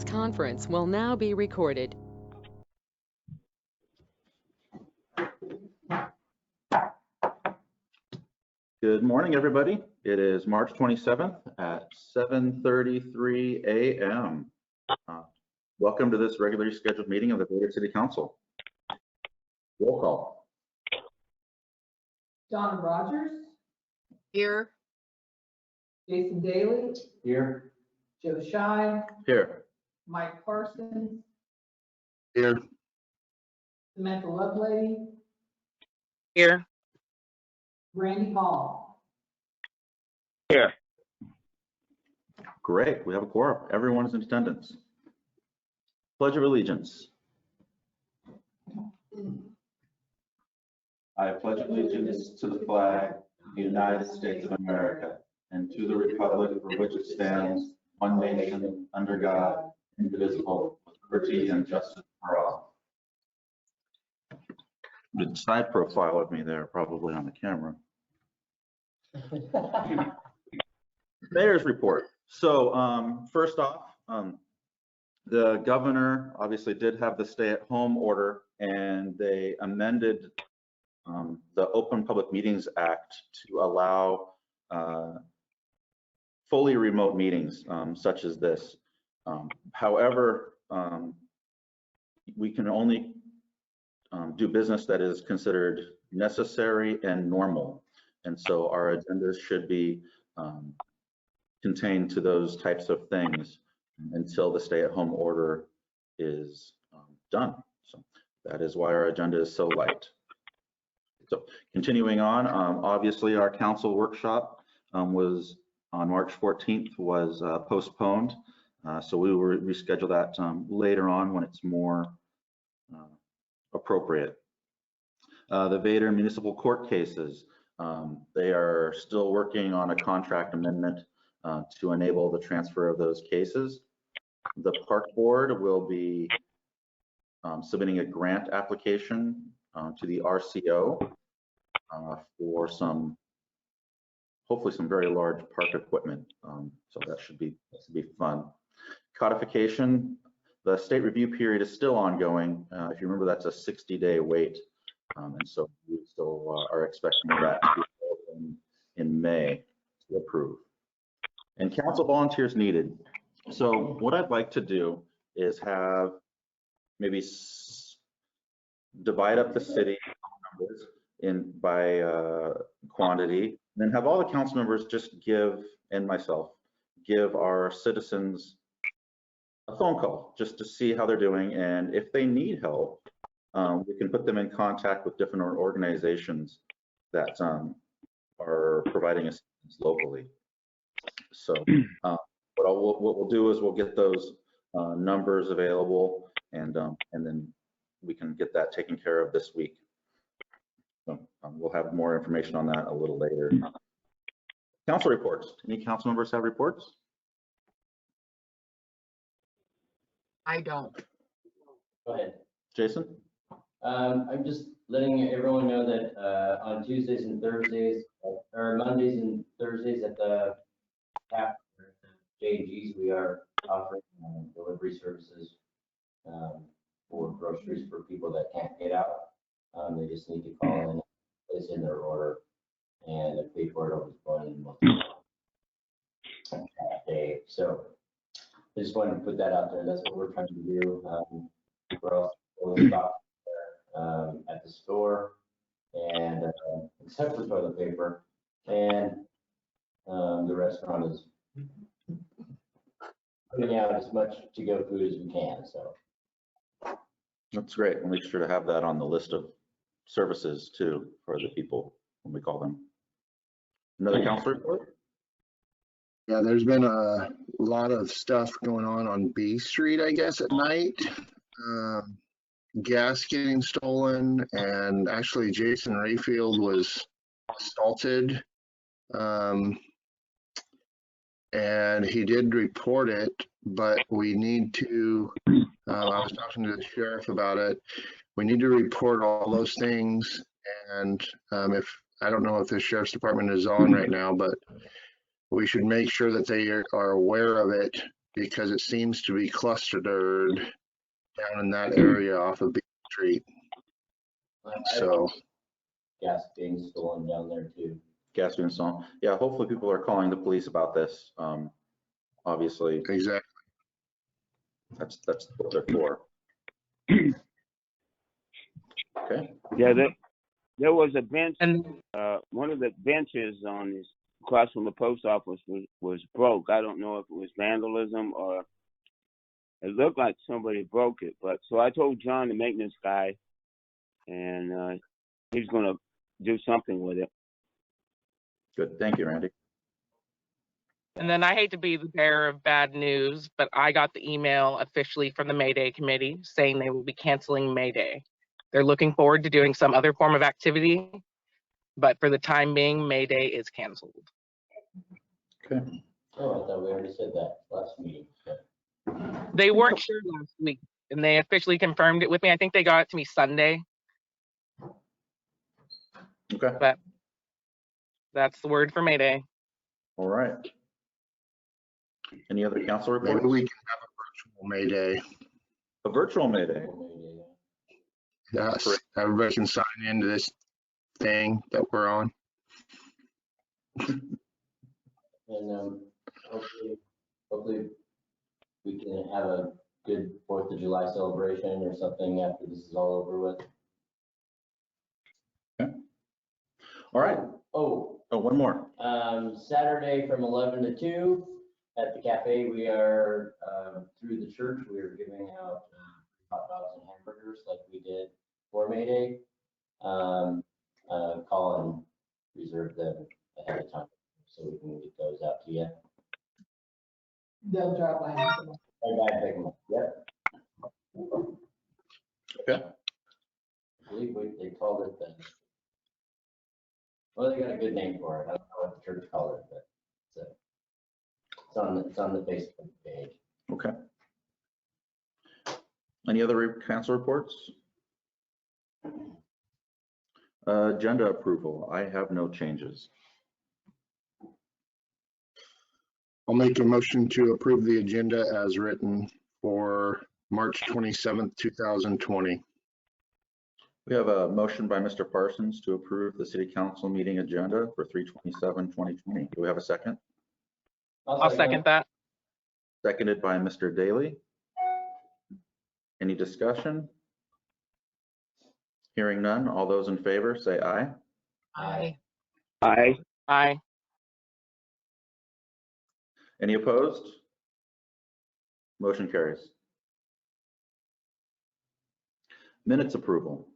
This conference will now be recorded. Good morning, everybody. It is March 27th at 7:33 a.m. Welcome to this regularly scheduled meeting of the Vader City Council. Roll call. Donna Rogers. Here. Jason Daly. Here. Joe Shy. Here. Mike Parsons. Here. Samantha Lovelady. Here. Randy Hall. Here. Great. We have a quorum. Everyone is in attendance. Pledge of Allegiance. I pledge allegiance to the flag of the United States of America and to the republic for which it stands, one nation, under God, indivisible, with liberty and justice for all. The side profile of me there, probably on the camera. Mayor's report. So first off, the governor obviously did have the stay-at-home order, and they amended the Open Public Meetings Act to allow fully remote meetings such as this. However, we can only do business that is considered necessary and normal. And so our agendas should be contained to those types of things until the stay-at-home order is done. So that is why our agenda is so light. So continuing on, obviously our council workshop was on March 14th was postponed. So we will reschedule that later on when it's more appropriate. The Vader municipal court cases, they are still working on a contract amendment to enable the transfer of those cases. The park board will be submitting a grant application to the RCO for hopefully some very large park equipment. So that should be fun. Codification, the state review period is still ongoing. If you remember, that's a 60-day wait. And so we still are expecting that to be open in May to approve. And council volunteers needed. So what I'd like to do is have maybe divide up the city numbers by quantity, then have all the council members just give, and myself, give our citizens a phone call just to see how they're doing. And if they need help, we can put them in contact with different organizations that are providing assistance locally. So what we'll do is we'll get those numbers available, and then we can get that taken care of this week. So we'll have more information on that a little later. Council reports. Any council members have reports? I don't. Go ahead. Jason? I'm just letting everyone know that on Tuesdays and Thursdays, or Mondays and Thursdays at the J&G's, we are offering delivery services for groceries for people that can't get out. They just need to call in, place in their order, and if pay for it over the phone that day. So I just wanted to put that out there. That's what we're trying to do. We're also going to stop at the store, and except for toilet paper, and the restaurant is putting out as much to-go food as we can. So That's great. We'll make sure to have that on the list of services too for the people when we call them. Another council report? Yeah, there's been a lot of stuff going on B Street, I guess, at night. Gas getting stolen, and actually Jason Rayfield was assaulted. And he did report it, but we need to, I was talking to the sheriff about it. We need to report all those things. And I don't know if the sheriff's department is on right now, but we should make sure that they are aware of it because it seems to be clustered down in that area off of Beach Street. So, Gas being stolen down there too. Gas being stolen. Yeah, hopefully people are calling the police about this. Obviously, exactly. that's what they're for. Okay. Yeah, there was a bench, And one of the benches on this across from the post office was broke. I don't know if it was vandalism or it looked like somebody broke it. But so I told John, the maintenance guy, and he's going to do something with it. Good. Thank you, Randy. then I hate to be the bearer of bad news, but I got the email officially from the May Day committee saying they will be canceling May Day. They're looking forward to doing some other form of activity, but for the time being, May Day is canceled. Okay. Oh, I thought we already said that last meeting. They weren't sure last week, and they officially confirmed it with me. I think they got it to me Sunday, Okay. but that's the word for May Day. All right. Any other council Maybe reports? we can have a virtual May Day. A virtual May Day. Yes, everybody can sign into this thing that we're on. And hopefully we can have a good 4th of July celebration or something after this is all over with. All right. Oh, Oh, one more. Saturday from 11 to 2 at the cafe, we are, through the church, we are giving out hot dogs and hamburgers like we did for May Day. Call and reserve them ahead of time so we can get those out to you. They'll drop by. Pick them up. Yep. Okay. I believe they called it the, well, they got a good name for it. I don't know what the church called it, but it's on the Facebook page. Okay. Any other council reports? Agenda approval. I have no changes. I'll make a motion to approve the agenda as written for March 27th, 2020. We have a motion by Mr. Parsons to approve the city council meeting agenda for 3/27/2020. Do we have a second? I'll second that. Seconded by Mr. Daly. Any discussion? Hearing none. All those in favor say aye. Aye. Aye. Any opposed? Motion carries. Minutes approval.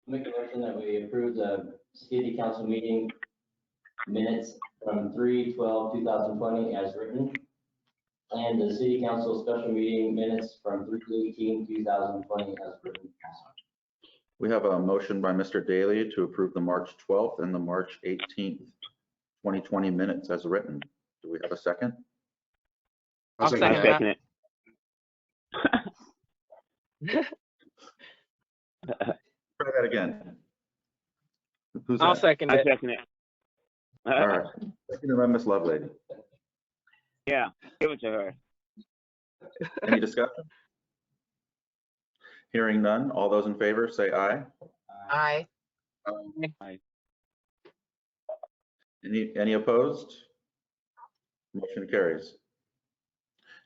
Make a motion that we approve the city council meeting minutes from 3/12/2020 as written, and the city council special meeting minutes from 3/18/2020 as written. We have a motion by Mr. Daly to approve the March 12th and the March 18th, 2020 minutes as written. Do we have a second? I'll second I second that. second it. Try that again. Who's I'll that? second I it. second it. All right. Seconded by Ms. Lovelady. Yeah, give it to her. Any discussion? Hearing none. All those in favor say aye. Aye. Any opposed? Motion carries.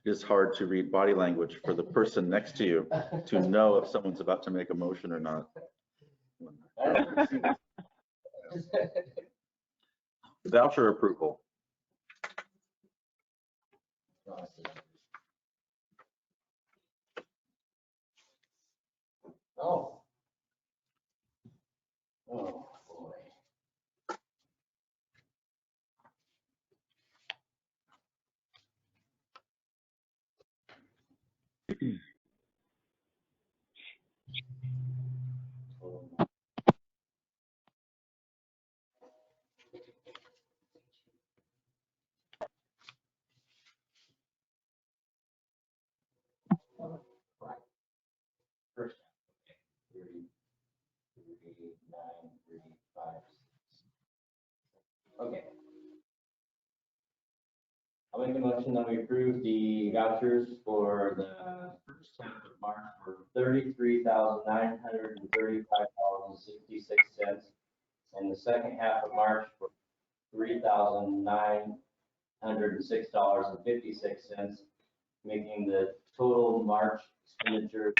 It is hard to read body language for the person next to you to know if someone's about to make a motion or not. Voucher approval. Oh. Oh, boy. First, 30, 39, 35. Okay. I'll make a motion that we approve the vouchers for the first half of March for $33,935.66, and the second half of March for $3,906.56, making the total March expenditure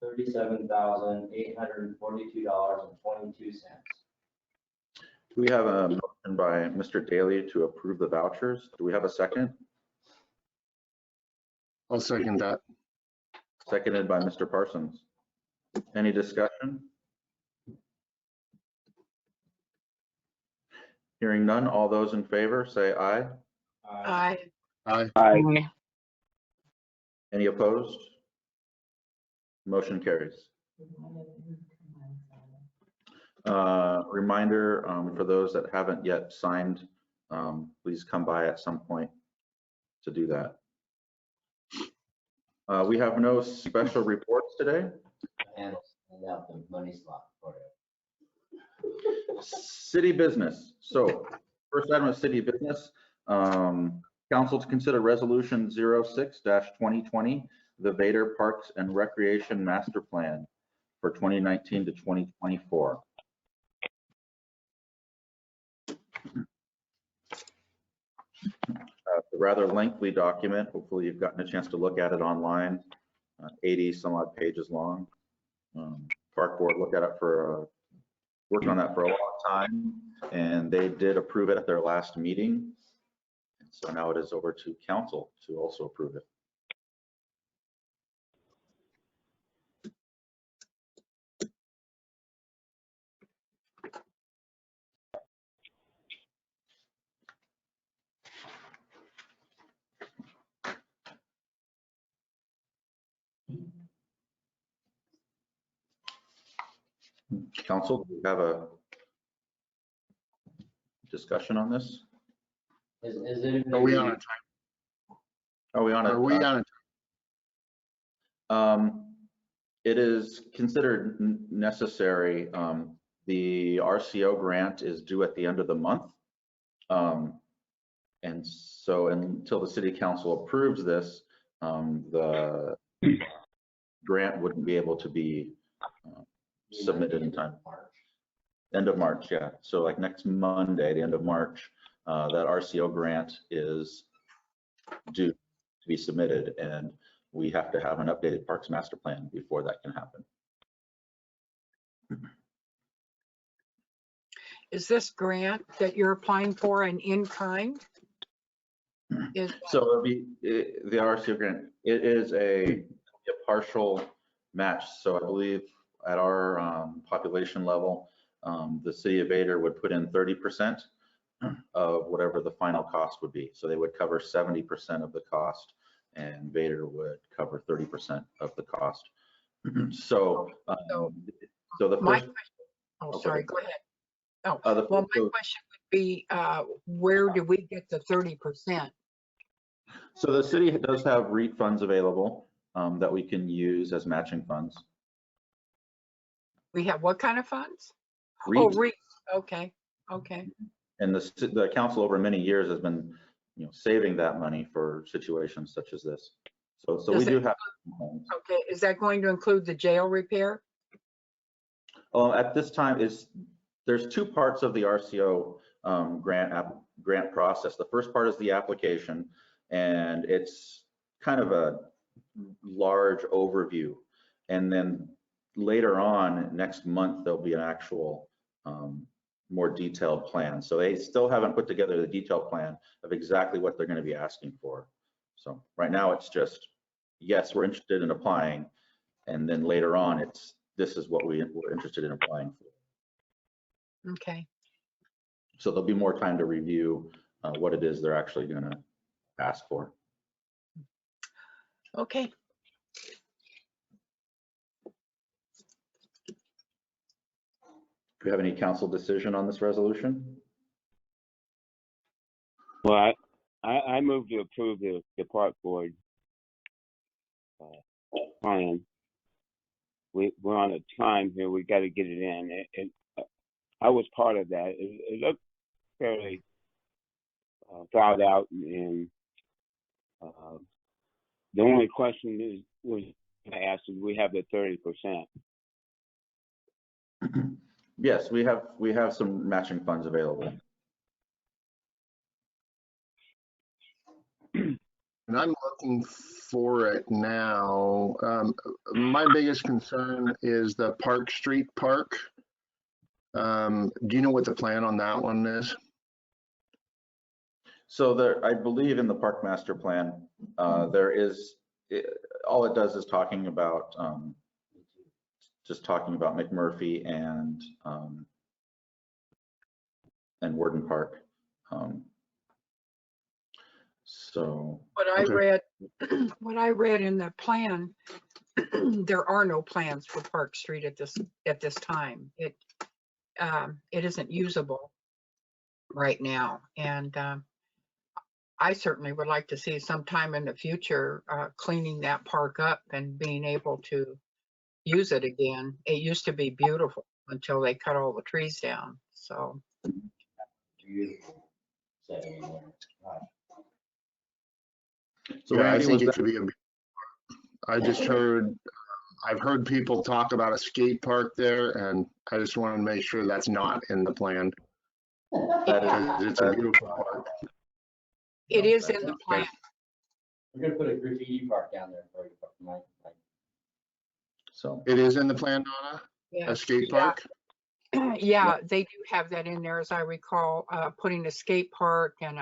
$37,842.22. Do we have a motion by Mr. Daly to approve the vouchers? Do we have a second? I'll second that. Seconded by Mr. Parsons. Any discussion? Hearing none, all those in favor say aye. Aye. Aye. Aye. Any opposed? Motion carries. Reminder for those that haven't yet signed, please come by at some point to do that. We have no special reports today. And out the money slot for you. City business. So first item of city business, council to consider resolution 06-2020, the Vader Parks and Recreation Master Plan for 2019 to 2024. It's a rather lengthy document. Hopefully you've gotten a chance to look at it online. 80 some odd pages long. Park board looked at it for worked on that for a long time, and they did approve it at their last meeting. And so now it is over to council to also approve it. Council, do we have a discussion on this? Is it? Are we on it? Are we on it? Are we on it? It is considered necessary. The RCO grant is due at the end of the month. And so until the city council approves this, the grant wouldn't be able to be submitted in time. End of March, yeah. So like next Monday, the end of March, that RCO grant is due to be submitted, and we have to have an updated Parks Master Plan before that can happen. Is this grant that you're applying for an in-kind? So it'll be the RCO grant. It is a partial match. So I believe at our population level, the city of Vader would put in 30% of whatever the final cost would be. So they would cover 70% of the cost, and Vader would cover 30% of the cost. So the My first. question, sorry, go ahead. Oh, The well, my first- question would be, where do we get the 30%? So the city does have REIT funds available that we can use as matching funds. We have what kind of funds? REIT. Oh, REIT. Okay, okay. And the council over many years has been, saving that money for situations such as this. So we Does do it- have. Okay, is that going to include the jail repair? At this time, there's two parts of the RCO grant process. The first part is the application, and it's kind of a large overview. And then later on, next month, there'll be an actual more detailed plan. So they still haven't put together the detailed plan of exactly what they're going to be asking for. So right now it's just, yes, we're interested in applying. And then later on, this is what we're interested in applying for. Okay, So there'll be more time to review what it is they're actually going to ask for. okay. Do you have any council decision on this resolution? Well, I move to approve the park board plan. We're on a time here. We got to get it in. I was part of that. It looked fairly thought out, and the only question was I asked, did we have the 30%? Yes, we have some matching funds available. And I'm looking for it now. My biggest concern is the Park Street Park. Do you know what the plan on that one is? So there, I believe in the park master plan, there is, all it does is talking about, just talking about McMurphy and Warden Park. So. What I Okay. read, what I read in the plan, there are no plans for Park Street at this time. It isn't usable right now, and I certainly would like to see sometime in the future cleaning that park up and being able to use it again. It used to be beautiful until they cut all the trees down. So Beautiful setting in there. Gosh. So Yeah, I Randy, think was it that, could be I've heard people talk about a skate park there, and I just want to make sure that's not in the plan, that because is, it's a beautiful park. it No, is that's in the not- plan. We're gonna put a graffiti park down there for you, Mike. so, It is in the plan, Donna? Yeah. A skate Yeah. park? Yeah, they do have that in there, as I recall, putting a skate park and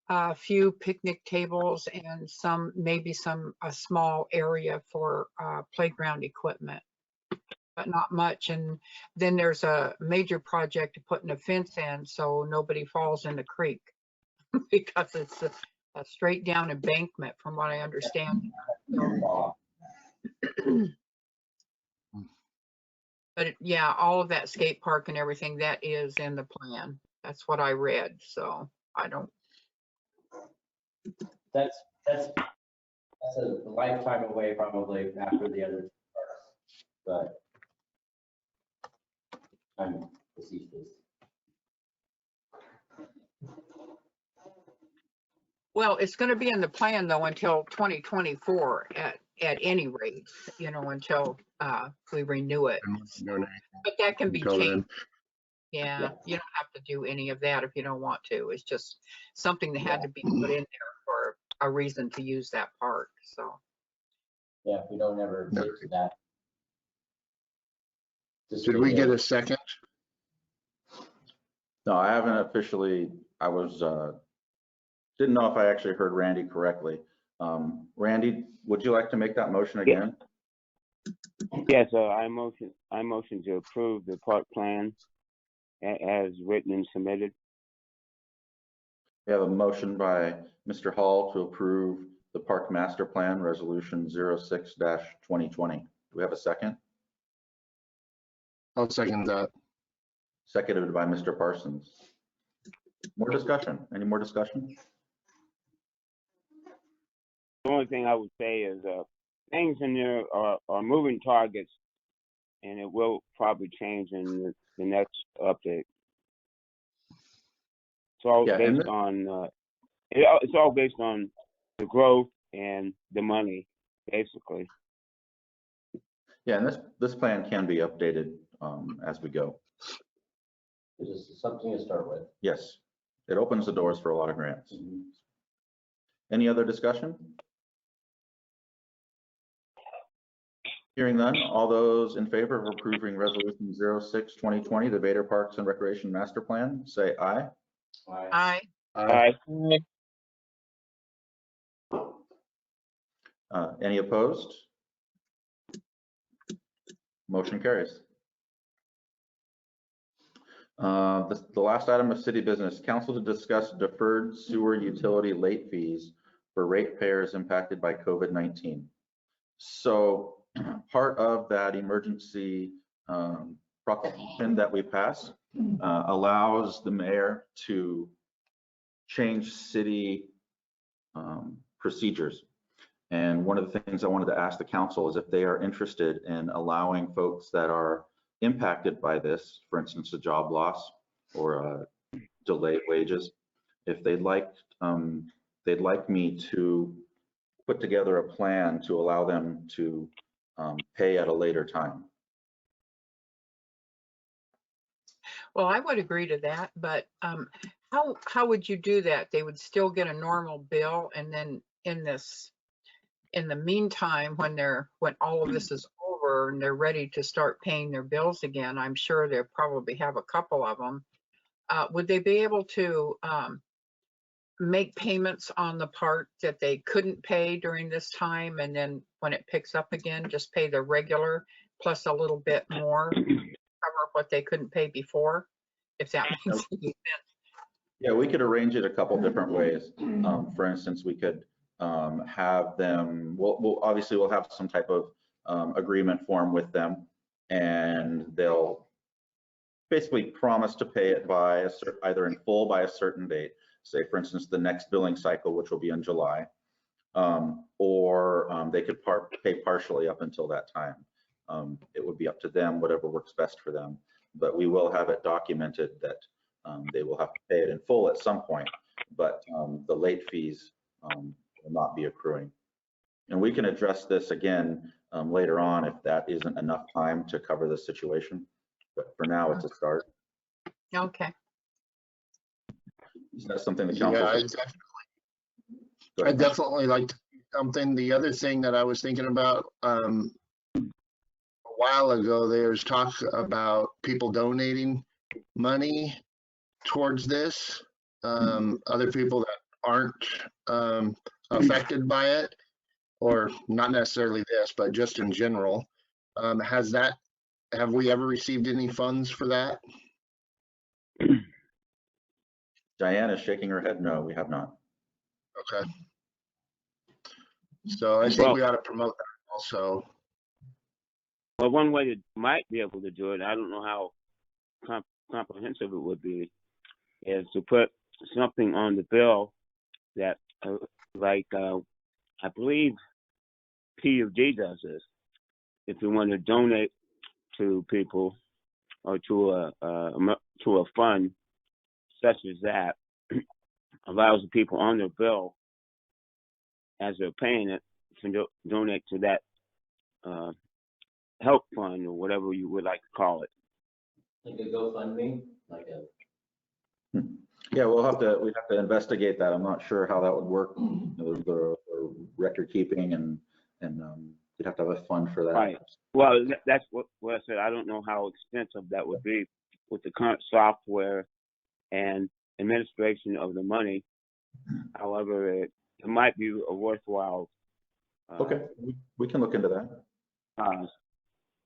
a few picnic tables and maybe a small area for playground equipment, but not much. And then there's a major project to putting a fence in so nobody falls in the creek because it's a straight down embankment from what I understand. But yeah, all of that skate park and everything, that is in the plan. That's what I read, so I don't. That's a lifetime away probably after the other parks, but I'm facetious. Well, it's going to be in the plan though until 2024 at any rate, until we renew it. But that can be Until then. changed. Yeah, you don't have to do any of that if you don't want to. It's just something that had to be put in there for a reason to use that park, so. Yeah, if we don't ever get to that. Did we get a second? no, I haven't officially, I was, didn't know if I actually heard Randy correctly. Randy, would you like to make that motion again? Yes, I motion to approve the park plan as written and submitted. We have a motion by Mr. Hall to approve the Park Master Plan Resolution 06-2020. Do we have a second? I'll second that. Seconded by Mr. Parsons. More discussion? Any more discussion? The only thing I would say is things in there are moving targets, and it will probably change in the next update. It's all Yeah, and based on it's all based on the growth and the money, basically. Yeah, and this plan can be updated as we go. It's just something to start with. Yes, it opens the doors for a lot of grants. Mhm. Any other discussion? Hearing none, all those in favor of approving Resolution 06-2020, the Vader Parks and Recreation Master Plan, say aye. Aye. I Any opposed? Motion carries. The last item of city business, council to discuss deferred sewer utility late fees for ratepayers impacted by COVID-19. So part of that emergency proclamation that we passed allows the mayor to change city procedures. And one of the things I wanted to ask the council is if they are interested in allowing folks that are impacted by this, for instance, a job loss or delayed wages, if they'd like me to put together a plan to allow them to pay at a later time. Well, I would agree to that, but how would you do that? They would still get a normal bill, and then in the meantime, when all of this is over and they're ready to start paying their bills again, I'm sure they'll probably have a couple of them. Would they be able to make payments on the part that they couldn't pay during this time, and then when it picks up again, just pay the regular plus a little bit more, cover what they couldn't pay before, if that makes any sense? Yeah, we could arrange it a couple different ways. For instance, we could have them, we'll obviously we'll have some type of agreement form with them, and they'll basically promise to pay it by either in full by a certain date, say for instance the next billing cycle, which will be in July, or they could pay partially up until that time. It would be up to them, whatever works best for them, but we will have it documented that they will have to pay it in full at some point, but the late fees will not be accruing. And we can address this again later on if that isn't enough time to cover the situation, but for now it's a start. Okay. Is that something the council? Yeah, I definitely like something. The other thing that I was thinking about a while ago, there's talk about people donating money towards this. Other people that aren't affected by it, or not necessarily this, but just in general. Have we ever received any funds for that? Diane is shaking her head. No, we have not. Okay. So I think we ought to promote that also. Well, one way that might be able to do it, I don't know how comprehensive it would be, is to put something on the bill that, I believe PUD does this. If you want to donate to people or to a fund such as that, allows the people on their bill, as they're paying it, to donate to that help fund or whatever you would like to call it. Like a GoFundMe, like a. Yeah, we'd have to investigate that. I'm not sure how that would work. The record keeping and you'd have to have a fund for that. Right. Well, that's what I said. I don't know how extensive that would be with the current software and administration of the money. However, it might be a worthwhile. Okay, we can look into that.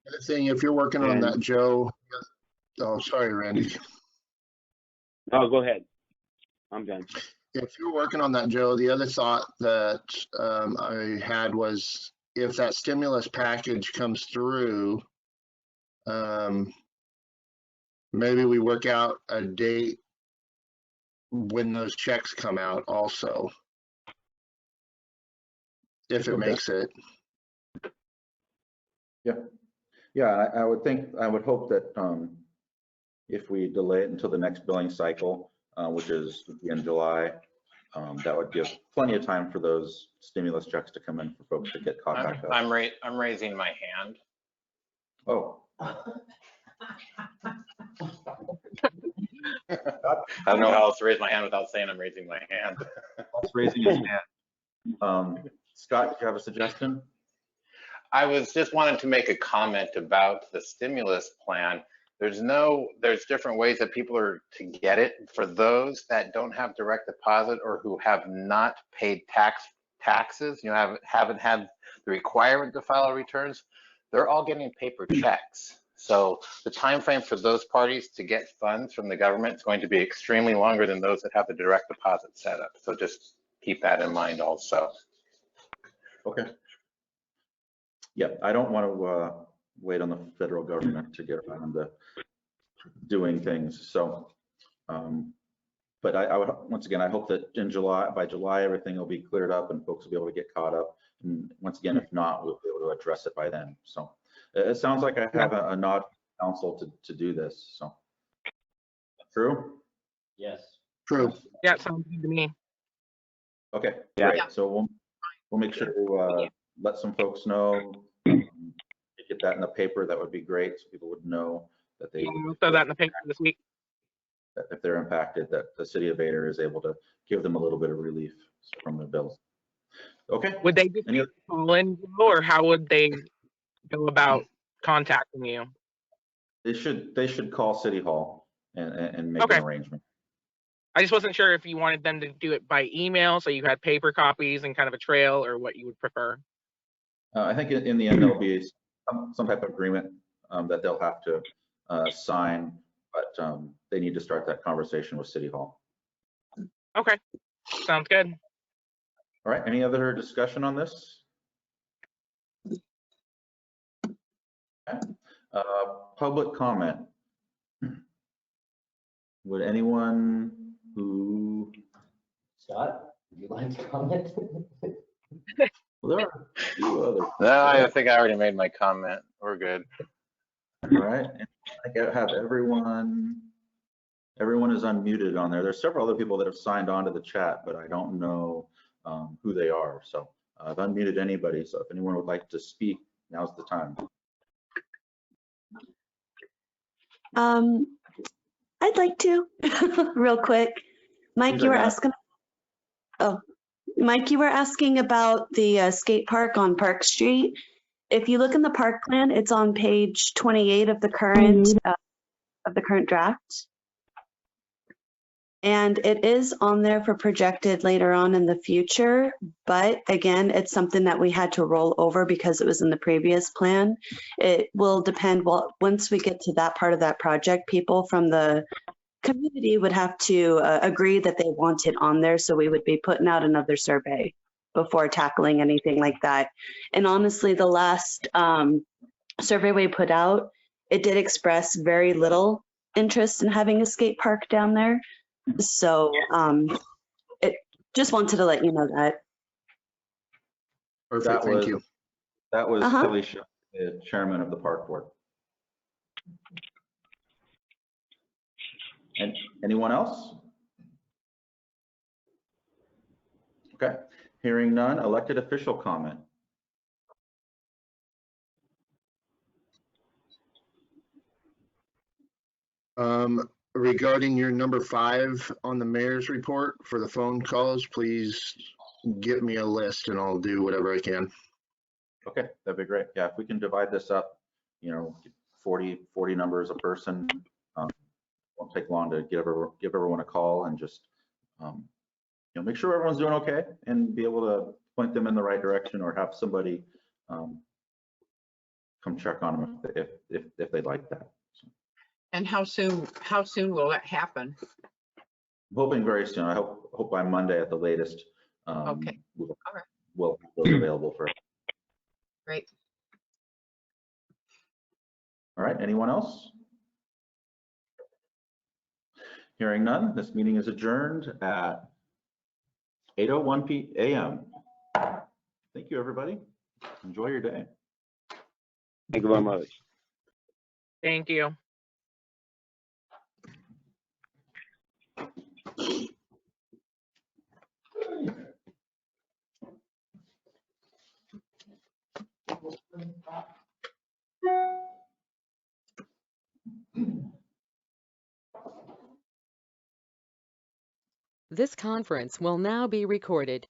The thing, if you're working on that, Joe. Oh, sorry, Randy. Oh, go ahead. I'm done. If you're working on that, Joe, the other thought that I had was if that stimulus package comes through, maybe we work out a date when those checks come out also, if it makes it. Yeah, I would hope that if we delay it until the next billing cycle, which is in July, that would give plenty of time for those stimulus checks to come in for folks to get caught back up. I'm raising my hand. Oh. I don't know how else to raise my hand without saying I'm raising my hand. That's raising his hand. Scott, did you have a suggestion? I was just wanting to make a comment about the stimulus plan. There's different ways that people are to get it. For those that don't have direct deposit or who have not paid taxes, haven't had the requirement to file returns, they're all getting paper checks. So the time frame for those parties to get funds from the government is going to be extremely longer than those that have the direct deposit set up. So just keep that in mind also. Okay. Yeah, I don't want to wait on the federal government to get around to doing things. So, but I would, once again, I hope that by July, everything will be cleared up and folks will be able to get caught up. And once again, if not, we'll be able to address it by then. So it sounds like I have a nod from council to do this. So, true? Yes. True. Yeah, sounds good to me. Okay, Yeah. great. So we'll make sure to let some folks know. Get that in the paper, that would be great, so people would know that they, I'll throw that in the paper this week. that if they're impacted, that the city of Vader is able to give them a little bit of relief from their bills. Okay. Would they just Any other- call in, or how would they go about contacting you? They should call City Hall and make Okay. an arrangement. I just wasn't sure if you wanted them to do it by email, so you had paper copies and kind of a trail, or what you would prefer. I think in the end, there'll be some type of agreement that they'll have to sign, but they need to start that conversation with City Hall. Okay, sounds good. All right, any other discussion on this? Okay. Public comment. Would anyone who, Scott, would you like to comment? well, there are a few others. No, I think I already made my comment. We're good. All right, and I think I have everyone is unmuted on there. There's several other people that have signed on to the chat, but I don't know who they are. So I've unmuted anybody. So if anyone would like to speak, now's the time. I'd like to, real quick. Mike, Please you were identify. Mike, you were asking about the skate park on Park Street. If you look in the park plan, it's on page 28 of the current draft. And it is on there for projected later on in the future, but again, it's something that we had to roll over because it was in the previous plan. It will depend, well, once we get to that part of that project, people from the community would have to agree that they want it on there, so we would be putting out another survey before tackling anything like that. And honestly, the last survey we put out, it did express very little interest in having a skate park down there. So it just wanted to let you know that. Perfect. Thank you. That was Kelly Shaw, the chairman of the park board. And anyone else? Okay, hearing none, elected official comment. Regarding your number 5 on the mayor's report for the phone calls, please give me a list and I'll do whatever I can. Okay, that'd be great. Yeah, if we can divide this up, 40 numbers a person, won't take long to give everyone a call and just make sure everyone's doing okay and be able to point them in the right direction or have somebody come check on them if they'd like that. So, And how soon will that happen? I'm hoping very soon. I hope by Monday at the latest. Okay. We'll All right. have those available for. Great. All right, anyone else? Hearing none, this meeting is adjourned at 8:01 a.m. Thank you, everybody. Enjoy your day. Thank you very much. Thank you. This conference will now be recorded.